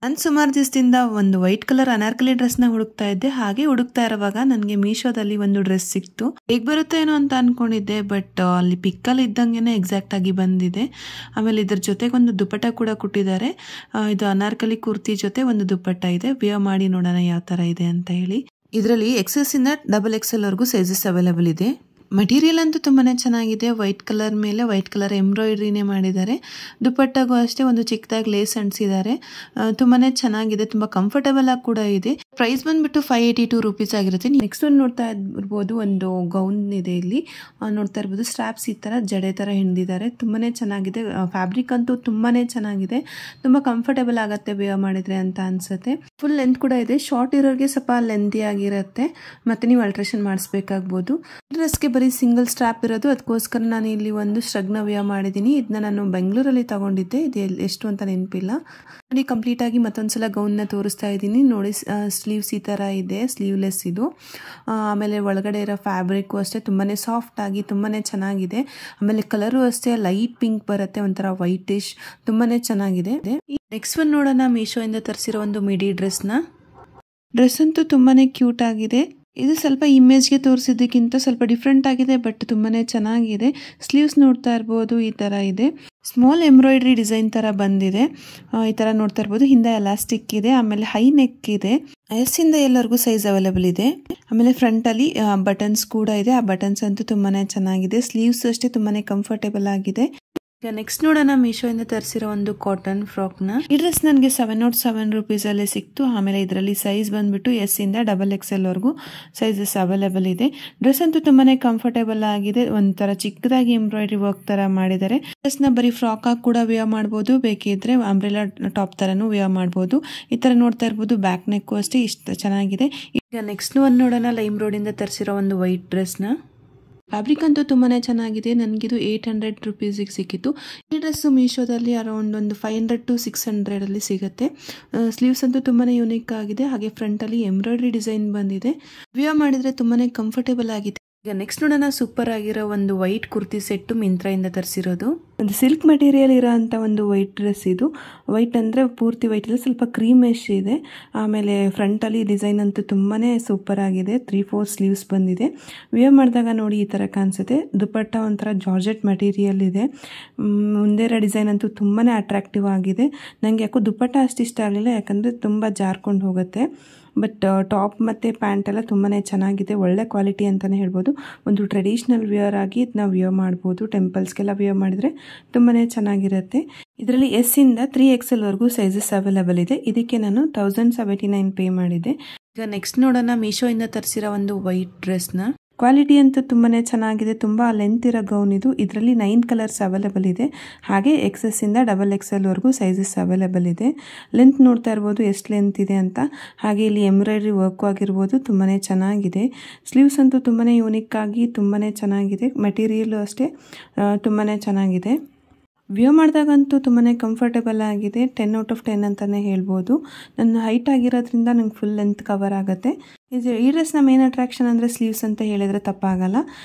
ನಾನು ಸುಮಾರು ದಿವಸದಿಂದ ಒಂದು ವೈಟ್ ಕಲರ್ ಅನಾರ್ಕಲಿ ಡ್ರೆಸ್ನ ಹುಡುಕ್ತಾ ಇದ್ದೆ. ಹಾಗೆ ಹುಡುಕ್ತಾ ಇರುವಾಗ ನನಗೆ ಮೀಶೋದಲ್ಲಿ ಒಂದು ಡ್ರೆಸ್ ಸಿಕ್ತು. ಹೇಗೆ ಬರುತ್ತೇನೋ ಅಂತ ಅನ್ಕೊಂಡಿದ್ದೆ, ಬಟ್ ಅಲ್ಲಿ ಪಿಕ್ಕಲ್ಲಿ ಇದ್ದಂಗೆನೆ ಎಕ್ಸಾಕ್ಟ್ ಆಗಿ ಬಂದಿದೆ. ಆಮೇಲೆ ಇದ್ರ ಜೊತೆಗೆ ಒಂದು ದುಪ್ಪಟ್ಟ ಕೂಡ ಕೊಟ್ಟಿದ್ದಾರೆ. ಇದು ಅನಾರ್ಕಲಿ ಕುರ್ತಿ ಜೊತೆ ಒಂದು ದುಪ್ಪಟ್ಟ ಇದೆ. ವಿಯರ್ ಮಾಡಿ ನೋಡೋಣ ಯಾವ ತರ ಇದೆ ಅಂತ ಹೇಳಿ. ಇದರಲ್ಲಿ XS ಇಂದ XXL ವರೆಗೂ ಸೈಜಸ್ ಅವೈಲೇಬಲ್ ಇದೆ. ಮಟೀರಿಯಲ್ ಅಂತೂ ತುಂಬಾನೇ ಚೆನ್ನಾಗಿದೆ. ವೈಟ್ ಕಲರ್ ಮೇಲೆ ವೈಟ್ ಕಲರ್ ಎಂಬ್ರಾಯ್ಡ್ರಿನೇ ಮಾಡಿದ್ದಾರೆ. ದುಪ್ಪಟ್ಟಾಗೂ ಅಷ್ಟೇ ಒಂದು ಚಿಕ್ಕದಾಗಿ ಲೇಸ್ ಅಂಟಿಸಿದ್ದಾರೆ. ತುಂಬಾನೇ ಚೆನ್ನಾಗಿದೆ, ತುಂಬಾ ಕಂಫರ್ಟಬಲ್ ಆಗಿ ಕೂಡ ಇದೆ. ಪ್ರೈಸ್ ಬಂದ್ಬಿಟ್ಟು 582 ರೂಪೀಸ್ ಆಗಿರುತ್ತೆ. ನೆಕ್ಸ್ಟ್ ಒಂದು ನೋಡ್ತಾ ಇರ್ಬೋದು, ಒಂದು ಗೌನ್ ಇದೆ. ಇಲ್ಲಿ ನೋಡ್ತಾ ಇರ್ಬೋದು ಸ್ಟ್ರಾಪ್ಸ್ ಈ ತರ ಜಡೆ ತರ ಹಿಂಡಿದ್ದಾರೆ. ತುಂಬಾನೇ ಚೆನ್ನಾಗಿದೆ. ಫ್ಯಾಬ್ರಿಕ್ ಅಂತೂ ತುಂಬಾನೇ ಚೆನ್ನಾಗಿದೆ. ತುಂಬಾ ಕಂಫರ್ಟಬಲ್ ಆಗತ್ತೆ ವೇರ್ ಮಾಡಿದ್ರೆ ಅಂತ ಅನ್ಸುತ್ತೆ. ಫುಲ್ ಲೆಂತ್ ಕೂಡ ಇದೆ. ಶಾರ್ಟ್ ಇರೋರಿಗೆ ಸ್ವಲ್ಪ ಲೆಂತಿ ಆಗಿರುತ್ತೆ, ಮತ್ತೆ ನೀವು ಅಲ್ಟ್ರೇಷನ್ ಮಾಡಿಸ್ಬೇಕಾಗ್ಬೋದು. ಡ್ರೆಸ್ಗೆ ಬರೀ ಸಿಂಗಲ್ ಸ್ಟ್ರಾಪ್ ಇರೋದು, ಅದಕ್ಕೋಸ್ಕರ ನಾನು ಇಲ್ಲಿ ಒಂದು ಸ್ಟ್ರಗ್ನ ವಿಯರ್ ಮಾಡಿದ್ದೀನಿ. ಇದನ್ನ ನಾನು ಬೆಂಗಳೂರಲ್ಲಿ ತಗೊಂಡಿದ್ದೆ. ಇದು ಎಷ್ಟು ಅಂತ ನೆನಪಿಲ್ಲ. ನೋಡಿ, ಕಂಪ್ಲೀಟ್ ಆಗಿ ಮತ್ತೊಂದ್ಸಲ ಗೌನ್ನ ತೋರಿಸ್ತಾ ಇದ್ದೀನಿ. ನೋಡಿ, ಸ್ಲೀವ್ಸ್ ಈ ತರ ಇದೆ, ಸ್ಲೀವ್ಲೆಸ್ ಇದು. ಆಮೇಲೆ ಒಳಗಡೆ ಇರೋ ಫ್ಯಾಬ್ರಿಕ್ ಅಷ್ಟೇ ತುಂಬಾನೇ ಸಾಫ್ಟ್ ಆಗಿ ತುಂಬಾನೇ ಚೆನ್ನಾಗಿದೆ. ಆಮೇಲೆ ಕಲರು ಅಷ್ಟೇ ಲೈಟ್ ಪಿಂಕ್ ಬರುತ್ತೆ, ಒಂಥರ ವೈಟಿಶ್, ತುಂಬಾನೇ ಚೆನ್ನಾಗಿದೆ. ನೆಕ್ಸ್ಟ್ ಒಂದು ನೋಡೋಣ, ಮೀಶೋ ಇಂದ ತರಿಸಿರೋ ಒಂದು ಮಿಡಿ ಡ್ರೆಸ್ ಅಂತೂ ತುಂಬಾನೇ ಕ್ಯೂಟ್ ಆಗಿದೆ. ಇದು ಸ್ವಲ್ಪ ಇಮೇಜ್ಗೆ ತೋರಿಸಿದ್ದಕ್ಕಿಂತ ಸ್ವಲ್ಪ ಡಿಫ್ರೆಂಟ್ ಆಗಿದೆ, ಬಟ್ ತುಂಬಾನೇ ಚೆನ್ನಾಗಿದೆ. ಸ್ಲೀವ್ಸ್ ನೋಡ್ತಾ ಇರ್ಬೋದು, ಈ ತರ ಇದೆ. ಸ್ಮಾಲ್ ಎಂಬ್ರಾಯ್ಡ್ರಿ ಡಿಸೈನ್ ತರ ಬಂದಿದೆ. ಈ ತರ ನೋಡ್ತಾ ಇರ್ಬೋದು. ಹಿಂದೆ ಎಲಾಸ್ಟಿಕ್ ಇದೆ, ಆಮೇಲೆ ಹೈ ನೆಕ್ ಇದೆ. S ಇಂದ ಎಲ್ಲರಿಗೂ ಸೈಜ್ ಅವೈಲೇಬಲ್ ಇದೆ. ಆಮೇಲೆ ಫ್ರಂಟ್ ಅಲ್ಲಿ ಬಟನ್ಸ್ ಕೂಡ ಇದೆ. ಆ ಬಟನ್ಸ್ ಅಂತೂ ತುಂಬಾನೇ ಚೆನ್ನಾಗಿದೆ. ಸ್ಲೀವ್ಸ್ ಅಷ್ಟೇ ತುಂಬಾನೇ ಕಂಫರ್ಟೇಬಲ್ ಆಗಿದೆ. ಈಗ ನೆಕ್ಸ್ಟ್ ನೋಡೋಣ, ಮೀಶೋ ಇಂದ ತರಿಸಿರೋ ಒಂದು ಕಾಟನ್ ಫ್ರಾಕ್ ನ. ಈ ಡ್ರೆಸ್ ನನಗೆ 707 ರೂಪೀಸ್ ಅಲ್ಲೇ ಸಿಕ್ತು. ಆಮೇಲೆ ಇದರಲ್ಲಿ ಸೈಜ್ ಬಂದ್ಬಿಟ್ಟು S ಇಂದ XXL ವರೆಗೂ ಸೈಜಸ್ ಅವೈಲೇಬಲ್ ಇದೆ. ಡ್ರೆಸ್ ಅಂತೂ ತುಂಬಾನೇ ಕಂಫರ್ಟೇಬಲ್ ಆಗಿದೆ. ಒಂಥರ ಚಿಕ್ಕದಾಗಿ ಎಂಬ್ರಾಯ್ಡ್ರಿ ವರ್ಕ್ ತರ ಮಾಡಿದ್ದಾರೆ. ಡ್ರೆಸ್ ನ ಬರೀ ಫ್ರಾಕ್ ಆಗಿ ಕೂಡ ವಿಯರ್ ಮಾಡಬಹುದು, ಬೇಕಿದ್ರೆ ಅಂಬ್ರೆಲಾ ಟಾಪ್ ತರನು ವಿಯರ್ ಮಾಡಬಹುದು. ಈ ತರ ನೋಡ್ತಾ ಇರ್ಬೋದು. ಬ್ಯಾಕ್ ನೆಕ್ ಅಷ್ಟೇ ಇಷ್ಟ ಚೆನ್ನಾಗಿದೆ. ಈಗ ನೆಕ್ಸ್ಟ್ ಒಂದು ನೋಡೋಣ, ಲೈಮ್ ರೋಡ್ ಇಂದ ತರಿಸಿರೋ ಒಂದು ವೈಟ್ ಡ್ರೆಸ್ ನ. ಫ್ಯಾಬ್ರಿಕ್ ಅಂತೂ ತುಂಬಾನೇ ಚೆನ್ನಾಗಿದೆ. ನನಗಿದು 800 ರೂಪೀಸಿಗೆ ಸಿಕ್ಕಿತ್ತು. ಈ ಡ್ರೆಸ್ ಮೀಶೋದಲ್ಲಿ ಅರೌಂಡ್ ಒಂದು 500 to 600 ಅಲ್ಲಿ ಸಿಗುತ್ತೆ. ಸ್ಲೀವ್ಸ್ ಅಂತೂ ತುಂಬಾನೇ ಯೂನಿಕ್ ಆಗಿದೆ. ಹಾಗೆ ಫ್ರಂಟ್ ಅಲ್ಲಿ ಎಂಬ್ರಾಯ್ಡ್ರಿ ಡಿಸೈನ್ ಬಂದಿದೆ. ವಿಯರ್ ಮಾಡಿದ್ರೆ ತುಂಬಾನೇ ಕಂಫರ್ಟೇಬಲ್ ಆಗಿದೆ. ಈಗ ನೆಕ್ಸ್ಟ್ ನೋಡೋಣ, ಸೂಪರ್ ಆಗಿರೋ ಒಂದು ವೈಟ್ ಕುರ್ತಿ ಸೆಟ್ ಮಿಂತ್ರಾ ಇಂದ ತರಿಸಿರೋದು. ಒಂದು ಸಿಲ್ಕ್ ಮೆಟೀರಿಯಲ್ ಇರೋ ಅಂತ ಒಂದು ವೈಟ್ ಡ್ರೆಸ್ ಇದು. ವೈಟ್ ಅಂದ್ರೆ ಪೂರ್ತಿ ವೈಟ್ ಇಲ್ಲ, ಸ್ವಲ್ಪ ಕ್ರೀಮಿಶ್ ಇದೆ. ಆಮೇಲೆ ಫ್ರಂಟ್ ಅಲ್ಲಿ ಡಿಸೈನ್ ಅಂತೂ ತುಂಬಾನೇ ಸೂಪರ್ ಆಗಿದೆ. 3/4 ಸ್ಲೀವ್ಸ್ ಬಂದಿದೆ. ವಿಯರ್ ಮಾಡಿದಾಗ ನೋಡಿ ಈ ತರ ಕಾಣಿಸುತ್ತೆ. ದುಪ್ಪಟ್ಟ ಒಂಥರ ಜಾರ್ಜೆಟ್ ಮೆಟೀರಿಯಲ್ ಇದೆ. ಮುಂದೆ ಡಿಸೈನ್ ಅಂತೂ ತುಂಬಾನೇ ಅಟ್ರಾಕ್ಟಿವ್ ಆಗಿದೆ. ನಂಗೆ ಯಾಕೋ ದುಪ್ಪಟ್ಟ ಅಷ್ಟು ಇಷ್ಟ ಆಗಲಿಲ್ಲ, ಯಾಕಂದ್ರೆ ತುಂಬಾ ಜಾರ್ಕೊಂಡು ಹೋಗುತ್ತೆ. ಬಟ್ ಟಾಪ್ ಮತ್ತು ಪ್ಯಾಂಟ್ ಎಲ್ಲ ತುಂಬಾ ಚೆನ್ನಾಗಿದೆ. ಒಳ್ಳೆ ಕ್ವಾಲಿಟಿ ಅಂತಲೇ ಹೇಳ್ಬೋದು. ಒಂದು ಟ್ರೆಡಿಷ್ನಲ್ ವಿಯರ್ ಆಗಿ ಇದನ್ನ ವಿಯರ್ ಮಾಡ್ಬೋದು. ಟೆಂಪಲ್ಸ್ಗೆಲ್ಲ ವಿಯರ್ ಮಾಡಿದ್ರೆ ತುಂಬಾ ಚೆನ್ನಾಗಿರುತ್ತೆ. ಇದರಲ್ಲಿ S ಇಂದ 3XL ವರೆಗೂ ಸೈಜಸ್ ಅವೈಲೇಬಲ್ ಇದೆ. ಇದಕ್ಕೆ ನಾನು 1079 ಪೇ ಮಾಡಿದೆ. ಈಗ ನೆಕ್ಸ್ಟ್ ನೋಡೋಣ, ಮೀಶೋ ಇಂದ ತರಿಸಿರೋ ಒಂದು ವೈಟ್ ಡ್ರೆಸ್ನ. ಕ್ವಾಲಿಟಿ ಅಂತೂ ತುಂಬಾನೇ ಚೆನ್ನಾಗಿದೆ. ತುಂಬಾ ಲೆಂತ್ ಇರೋ ಗೌನ್ ಇದು. ಇದರಲ್ಲಿ 9 ಕಲರ್ಸ್ ಅವೈಲೇಬಲ್ ಇದೆ. ಹಾಗೆ XS ಇಂದ XXL ವರೆಗೂ ಸೈಜಸ್ ಅವೈಲೇಬಲ್ ಇದೆ. ಲೆಂತ್ ನೋಡ್ತಾ ಇರ್ಬೋದು ಎಷ್ಟು ಲೆಂತ್ ಇದೆ ಅಂತ. ಹಾಗೆ ಇಲ್ಲಿ ಎಂಬ್ರಾಯ್ಡ್ರಿ ವರ್ಕ್ ಆಗಿರ್ಬೋದು, ತುಂಬಾನೇ ಚೆನ್ನಾಗಿದೆ. ಸ್ಲೀವ್ಸ್ ಅಂತೂ ತುಂಬಾನೇ ಯೂನಿಕ್ ಆಗಿ ತುಂಬಾನೇ ಚೆನ್ನಾಗಿದೆ. ಮೆಟೀರಿಯಲ್ ಅಷ್ಟೇ ತುಂಬಾನೇ ಚೆನ್ನಾಗಿದೆ. ವಿಯರ್ ಮಾಡಿದಾಗಂತೂ ತುಂಬಾ ಕಂಫರ್ಟೇಬಲ್ ಆಗಿದೆ. 10 out of 10 ಅಂತಲೇ ಹೇಳ್ಬೋದು. ನನ್ನ ಹೈಟ್ ಆಗಿರೋದ್ರಿಂದ ನಂಗೆ ಫುಲ್ ಲೆಂತ್ ಕವರ್ ಆಗುತ್ತೆ. ಈ ಡ್ರೆಸ್ನ ಮೇನ್ ಅಟ್ರಾಕ್ಷನ್ ಅಂದರೆ ಸ್ಲೀವ್ಸ್ ಅಂತ ಹೇಳಿದರೆ ತಪ್ಪಾಗಲ್ಲ.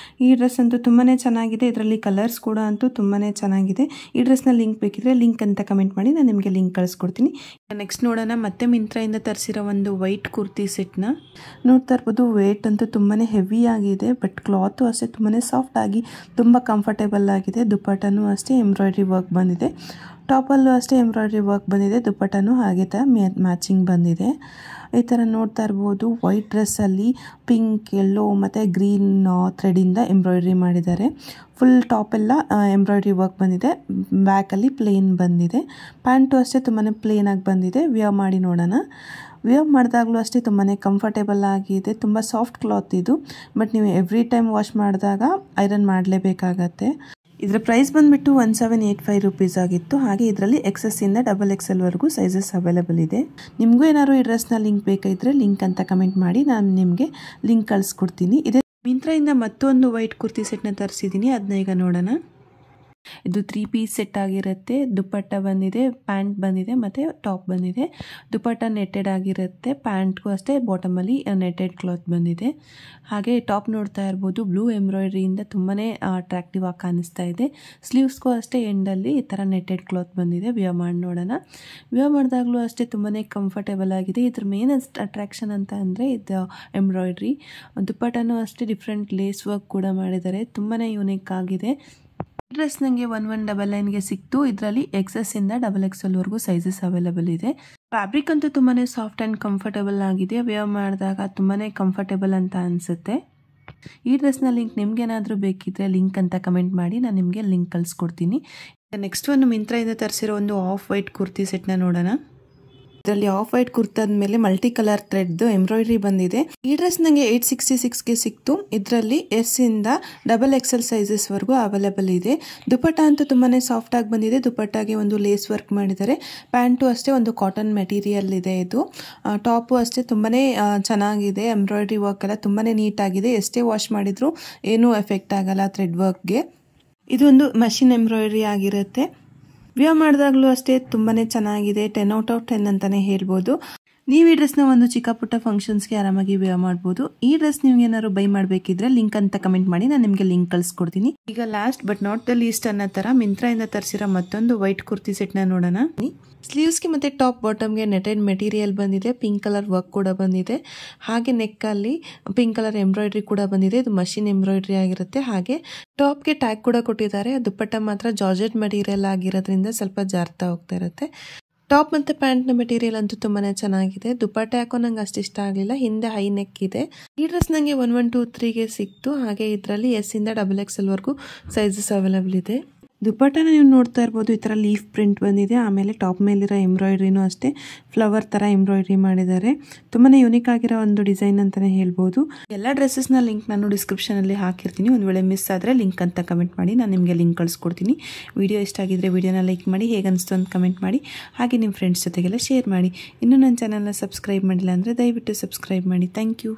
ಈ ಡ್ರೆಸ್ ಅಂತೂ ತುಂಬಾ ಚೆನ್ನಾಗಿದೆ. ಇದರಲ್ಲಿ ಕಲರ್ಸ್ ಕೂಡ ಅಂತೂ ತುಂಬಾ ಚೆನ್ನಾಗಿದೆ. ಈ ಡ್ರೆಸ್ನ ಲಿಂಕ್ ಬೇಕಿದ್ರೆ ಲಿಂಕ್ ಅಂತ ಕಮೆಂಟ್ ಮಾಡಿ, ನಾನು ನಿಮಗೆ ಲಿಂಕ್ ಕಳಿಸ್ಕೊಡ್ತೀನಿ. ನೆಕ್ಸ್ಟ್ ನೋಡೋಣ, ಮತ್ತೆ ಮಿಂತ್ರಾಯಿಂದ ತರಿಸಿರೋ ಒಂದು ವೈಟ್ ಕುರ್ತಿ ಸೆಟ್ನ. ನೋಡ್ತಾ ಇರ್ಬೋದು, ವೇಟ್ ಅಂತೂ ತುಂಬಾ ಹೆವಿ ಆಗಿದೆ. ಬಟ್ ಕ್ಲಾತು ಅಷ್ಟೇ ತುಂಬಾ ಸಾಫ್ಟ್ ಆಗಿ ತುಂಬ ಕಂಫರ್ಟೇಬಲ್ ಆಗಿದೆ. ದುಪ್ಪಟ್ಟನೂ ಅಷ್ಟೇ ಎಂಬ್ರಾಯ್ಡ್ರಿ ವರ್ಕ್ ಬಂದಿದೆ. ಟಾಪಲ್ಲೂ ಅಷ್ಟೇ ಎಂಬ್ರಾಯ್ಡ್ರಿ ವರ್ಕ್ ಬಂದಿದೆ. ದುಪ್ಪಟ್ಟನೂ ಹಾಗೆ ಮ್ಯಾಚಿಂಗ್ ಬಂದಿದೆ. ಈ ಥರ ನೋಡ್ತಾ ಇರ್ಬೋದು, ವೈಟ್ ಡ್ರೆಸ್ಸಲ್ಲಿ ಪಿಂಕ್, ಯೆಲ್ಲೋ ಮತ್ತು ಗ್ರೀನ್ ಥ್ರೆಡಿಂದ ಎಂಬ್ರಾಯ್ಡ್ರಿ ಮಾಡಿದ್ದಾರೆ. ಫುಲ್ ಟಾಪೆಲ್ಲ ಎಂಬ್ರಾಯ್ಡ್ರಿ ವರ್ಕ್ ಬಂದಿದೆ. ಬ್ಯಾಕಲ್ಲಿ ಪ್ಲೇನ್ ಬಂದಿದೆ. ಪ್ಯಾಂಟು ಅಷ್ಟೇ ತುಂಬಾ ಪ್ಲೇನ್ ಆಗಿ ಬಂದಿದೆ. ವಿಯರ್ ಮಾಡಿ ನೋಡೋಣ. ವಿಯರ್ ಮಾಡಿದಾಗಲೂ ಅಷ್ಟೇ ತುಂಬಾ ಕಂಫರ್ಟೇಬಲ್ ಆಗಿದೆ. ತುಂಬ ಸಾಫ್ಟ್ ಕ್ಲಾತ್ ಇದು. ಬಟ್ ನೀವು ಎವ್ರಿ ಟೈಮ್ ವಾಶ್ ಮಾಡಿದಾಗ ಐರನ್ ಮಾಡಲೇಬೇಕಾಗತ್ತೆ. ಇದರ ಪ್ರೈಸ್ ಬಂದ್ಬಿಟ್ಟು 1785 ರೂಪೀಸ್ ಆಗಿತ್ತು. ಹಾಗೆ ಇದರಲ್ಲಿ XS ಇಂದ XXL ವರೆಗೂ ಸೈಜಸ್ ಅವೈಲೇಬಲ್ ಇದೆ. ನಿಮಗೂ ಏನಾದ್ರು ಈ ಡ್ರೆಸ್ನ ಲಿಂಕ್ ಬೇಕಾಗಿದ್ರೆ ಲಿಂಕ್ ಅಂತ ಕಮೆಂಟ್ ಮಾಡಿ, ನಾನು ನಿಮಗೆ ಲಿಂಕ್ ಕಳಿಸ್ಕೊಡ್ತೀನಿ. ಇದೇ ಮಿಂತ್ರಾಯಿಂದ ಮತ್ತೊಂದು ವೈಟ್ ಕುರ್ತಿ ಸೆಟ್ನ ತರಿಸಿದ್ದೀನಿ. ಅದನ್ನ ಈಗ ನೋಡೋಣ. ಇದು 3 ಪೀಸ್ ಸೆಟ್ ಆಗಿರುತ್ತೆ. ದುಪ್ಪಟ್ಟ ಬಂದಿದೆ, ಪ್ಯಾಂಟ್ ಬಂದಿದೆ ಮತ್ತು ಟಾಪ್ ಬಂದಿದೆ. ದುಪ್ಪಟ್ಟ ನೆಟ್ಟೆಡ್ ಆಗಿರುತ್ತೆ, ಪ್ಯಾಂಟ್ಗೂ ಅಷ್ಟೇ ಬಾಟಮಲ್ಲಿ ನೆಟ್ಟೆಡ್ ಕ್ಲಾತ್ ಬಂದಿದೆ. ಹಾಗೆ ಟಾಪ್ ನೋಡ್ತಾ ಇರ್ಬೋದು, ಬ್ಲೂ ಎಂಬ್ರಾಯ್ಡ್ರಿಯಿಂದ ತುಂಬಾ ಅಟ್ರಾಕ್ಟಿವ್ ಆಗಿ ಕಾಣಿಸ್ತಾ ಇದೆ. ಸ್ಲೀವ್ಸ್ಗೂ ಅಷ್ಟೇ ಎಂಡಲ್ಲಿ ಈ ಥರ ನೆಟ್ಟೆಡ್ ಕ್ಲಾತ್ ಬಂದಿದೆ. ವಿಯರ್ ಮಾಡಿ ನೋಡೋಣ. ವಿಯರ್ ಮಾಡಿದಾಗಲೂ ಅಷ್ಟೇ ತುಂಬಾ ಕಂಫರ್ಟೇಬಲ್ ಆಗಿದೆ. ಇದ್ರ ಮೇನ್ ಅಟ್ರಾಕ್ಷನ್ ಅಂತ ಅಂದರೆ ಇದು ಎಂಬ್ರಾಯ್ಡ್ರಿ. ದುಪ್ಪಟ್ಟನೂ ಅಷ್ಟೇ ಡಿಫ್ರೆಂಟ್ ಲೇಸ್ ವರ್ಕ್ ಕೂಡ ಮಾಡಿದ್ದಾರೆ, ತುಂಬಾ ಯೂನಿಕ್ ಆಗಿದೆ. ಈ ಡ್ರೆಸ್ ನನಗೆ 1199ಗೆ ಸಿಕ್ತು. ಇದರಲ್ಲಿ XS ಇಂದ XXL ವರೆಗೂ ಸೈಜಸ್ ಅವೈಲೇಬಲ್ ಇದೆ. ಫ್ಯಾಬ್ರಿಕ್ ಅಂತೂ ತುಂಬಾ ಸಾಫ್ಟ್ ಆ್ಯಂಡ್ ಕಂಫರ್ಟೇಬಲ್ ಆಗಿದೆ. ವೇರ್ ಮಾಡಿದಾಗ ತುಂಬಾ ಕಂಫರ್ಟೇಬಲ್ ಅಂತ ಅನಿಸುತ್ತೆ. ಈ ಡ್ರೆಸ್ನ ಲಿಂಕ್ ನಿಮ್ಗೇನಾದರೂ ಬೇಕಿದ್ರೆ ಲಿಂಕ್ ಅಂತ ಕಮೆಂಟ್ ಮಾಡಿ, ನಾನು ನಿಮಗೆ ಲಿಂಕ್ ಕಳಿಸ್ಕೊಡ್ತೀನಿ. ನೆಕ್ಸ್ಟ್ ಒಂದು ಮಿಂತ್ರಾಯಿಂದ ತರಿಸಿರೋ ಒಂದು ಆಫ್ ವೈಟ್ ಕುರ್ತಿ ಸೆಟ್ನ ನೋಡೋಣ. ಇದರಲ್ಲಿ ಆಫ್ ವೈಟ್ ಕುರ್ತಾದ ಮೇಲೆ ಮಲ್ಟಿ ಕಲರ್ ಥ್ರೆಡ್ ಎಂಬ್ರಾಯ್ಡ್ರಿ ಬಂದಿದೆ. ಈ ಡ್ರೆಸ್ ನನಗೆ 866ಗೆ ಸಿಕ್ತು. ಇದರಲ್ಲಿ S ಇಂದ XXL ಸೈಜಸ್ ವರೆಗೂ ಅವೈಲೇಬಲ್ ಇದೆ. ದುಪ್ಪಟ್ಟ ಅಂತೂ ತುಂಬಾ ಸಾಫ್ಟ್ ಆಗಿ ಬಂದಿದೆ. ದುಪ್ಪಟ್ಟಾಗೆ ಒಂದು ಲೇಸ್ ವರ್ಕ್ ಮಾಡಿದ್ದಾರೆ. ಪ್ಯಾಂಟು ಅಷ್ಟೇ ಒಂದು ಕಾಟನ್ ಮೆಟೀರಿಯಲ್ ಇದೆ. ಇದು ಟಾಪು ಅಷ್ಟೇ ತುಂಬಾ ಚೆನ್ನಾಗಿದೆ. ಎಂಬ್ರಾಯ್ಡ್ರಿ ವರ್ಕ್ ಎಲ್ಲ ತುಂಬಾ ನೀಟಾಗಿದೆ. ಎಷ್ಟೇ ವಾಶ್ ಮಾಡಿದ್ರು ಏನೂ ಎಫೆಕ್ಟ್ ಆಗಲ್ಲ ಥ್ರೆಡ್ ವರ್ಕ್ಗೆ. ಇದೊಂದು ಮಷಿನ್ ಎಂಬ್ರಾಯ್ಡ್ರಿ ಆಗಿರುತ್ತೆ. ವಿಯರ್ ಮಾಡಿದಾಗಲೂ ಅಷ್ಟೇ ತುಂಬಾ ಚೆನ್ನಾಗಿದೆ. 10 ಔಟ್ ಆಫ್ 10 ಅಂತಲೇ ಹೇಳ್ಬೋದು. ನೀವು ಈ ಡ್ರೆಸ್ನ ಒಂದು ಚಿಕ್ಕ ಪುಟ್ಟ ಫಂಕ್ಷನ್ಸ್ಗೆ ಆರಾಮಾಗಿ ವೇರ್ ಮಾಡ್ಬೋದು. ಈ ಡ್ರೆಸ್ ನೀವು ಏನಾದ್ರು ಬೈ ಮಾಡಬೇಕಿದ್ರೆ ಲಿಂಕ್ ಅಂತ ಕಮೆಂಟ್ ಮಾಡಿ, ನಾನು ನಿಮಗೆ ಲಿಂಕ್ ಕಳಿಸ್ಕೊಡ್ತೀನಿ. ಈಗ last but not the least ಅನ್ನೋ ಥರ ಮಿಂತ್ರಾಯಿಂದ ತರಿಸಿರೋ ಮತ್ತೊಂದು ವೈಟ್ ಕುರ್ತಿ ಸೆಟ್ನ ನೋಡೋಣ. ಸ್ಲೀವ್ಸ್ಗೆ ಮತ್ತು ಟಾಪ್ ಬಾಟಮ್ಗೆ ನೆಟೆಡ್ ಮೆಟೀರಿಯಲ್ ಬಂದಿದೆ. ಪಿಂಕ್ ಕಲರ್ ವರ್ಕ್ ಕೂಡ ಬಂದಿದೆ. ಹಾಗೆ ನೆಕ್ಕಲ್ಲಿ ಪಿಂಕ್ ಕಲರ್ ಎಂಬ್ರಾಯ್ಡ್ರಿ ಕೂಡ ಬಂದಿದೆ. ಇದು ಮಷಿನ್ ಎಂಬ್ರಾಯ್ಡ್ರಿ ಆಗಿರುತ್ತೆ. ಹಾಗೆ ಟಾಪ್ಗೆ ಟ್ಯಾಗ್ ಕೂಡ ಕೊಟ್ಟಿದ್ದಾರೆ. ದುಪ್ಪಟ್ಟ ಮಾತ್ರ ಜಾರ್ಜೆಟ್ ಮೆಟೀರಿಯಲ್ ಆಗಿರೋದ್ರಿಂದ ಸ್ವಲ್ಪ ಜಾರ್ತಾ ಹೋಗ್ತಾ ಇರುತ್ತೆ. ಟಾಪ್ ಮತ್ತು ಪ್ಯಾಂಟ್ನ ಮೆಟೀರಿಯಲ್ ಅಂತೂ ತುಂಬಾ ಚೆನ್ನಾಗಿದೆ. ದುಪ್ಪಟ್ಟ ಯಾಕೋ ನಂಗೆ ಅಷ್ಟು ಇಷ್ಟ ಆಗಲಿಲ್ಲ. ಹಿಂದೆ ಹೈ ನೆಕ್ ಇದೆ. ಈ ಡ್ರೆಸ್ ನನಗೆ 1123ಗೆ ಸಿಕ್ತು. ಹಾಗೆ ಇದರಲ್ಲಿ S ಇಂದ XXL ವರೆಗೂ ಸೈಜಸ್ ಅವೈಲೇಬಲ್ ಇದೆ. ದುಪ್ಪಟ್ಟನ ನೀವು ನೋಡ್ತಾ ಇರ್ಬೋದು, ಈ ಥರ ಲೀಫ್ ಪ್ರಿಂಟ್ ಬಂದಿದೆ. ಆಮೇಲೆ ಟಾಪ್ ಮೇಲಿರೋ ಎಂಬ್ರಾಯ್ಡ್ರಿನೂ ಅಷ್ಟೇ ಫ್ಲವರ್ ಥರ ಎಂಬ್ರಾಯ್ಡ್ರಿ ಮಾಡಿದ್ದಾರೆ. ತುಂಬಾ ಯೂನಿಕ್ ಆಗಿರೋ ಒಂದು ಡಿಸೈನ್ ಅಂತಲೇ ಹೇಳ್ಬೋದು. ಎಲ್ಲ ಡ್ರೆಸ್ಸಸ್ನ ಲಿಂಕ್ ನಾನು ಡಿಸ್ಕ್ರಿಪ್ಷನಲ್ಲಿ ಹಾಕಿರ್ತೀನಿ. ಒಂದು ವೇಳೆ ಮಿಸ್ ಆದರೆ ಲಿಂಕ್ ಅಂತ ಕಮೆಂಟ್ ಮಾಡಿ, ನಾನು ನಿಮಗೆ ಲಿಂಕ್ ಕಳಿಸ್ಕೊಡ್ತೀನಿ. ವಿಡಿಯೋ ಇಷ್ಟ ಆಗಿದ್ರೆ ವಿಡಿಯೋನ ಲೈಕ್ ಮಾಡಿ, ಹೇಗೆ ಅನಿಸ್ತು ಅಂತ ಕಮೆಂಟ್ ಮಾಡಿ. ಹಾಗೆ ನಿಮ್ಮ ಫ್ರೆಂಡ್ಸ್ ಜೊತೆಗೆಲ್ಲ ಶೇರ್ ಮಾಡಿ. ಇನ್ನೂ ನನ್ನ ಚಾನಲ್ನ ಸಬ್ಸ್ಕ್ರೈಬ್ ಮಾಡಿಲ್ಲ ಅಂದರೆ ದಯವಿಟ್ಟು ಸಬ್ಸ್ಕ್ರೈಬ್ ಮಾಡಿ. Thank you.